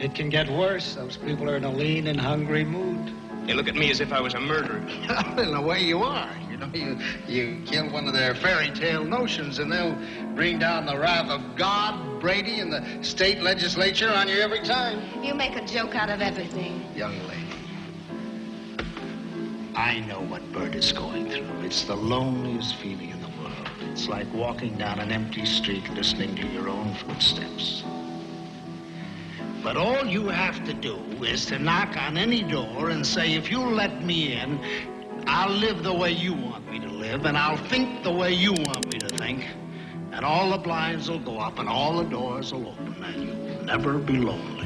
It can get worse. Those people are in a lean and hungry mood. They look at me as if I was a murderer. In a way you are. You know, you kill one of their fairy tale notions and they'll bring down the wrath of God, Brady, and the state legislature on you every time. You make a joke out of everything. Young lady, I know what Bert is going through. It's the loneliest feeling in the world. It's like walking down an empty street listening to your own footsteps. But all you have to do is to knock on any door and say, if you'll let me in, I'll live the way you want me to live, and I'll think the way you want me to think. And all the blinds will go up and all the doors will open, and you'll never be lonely.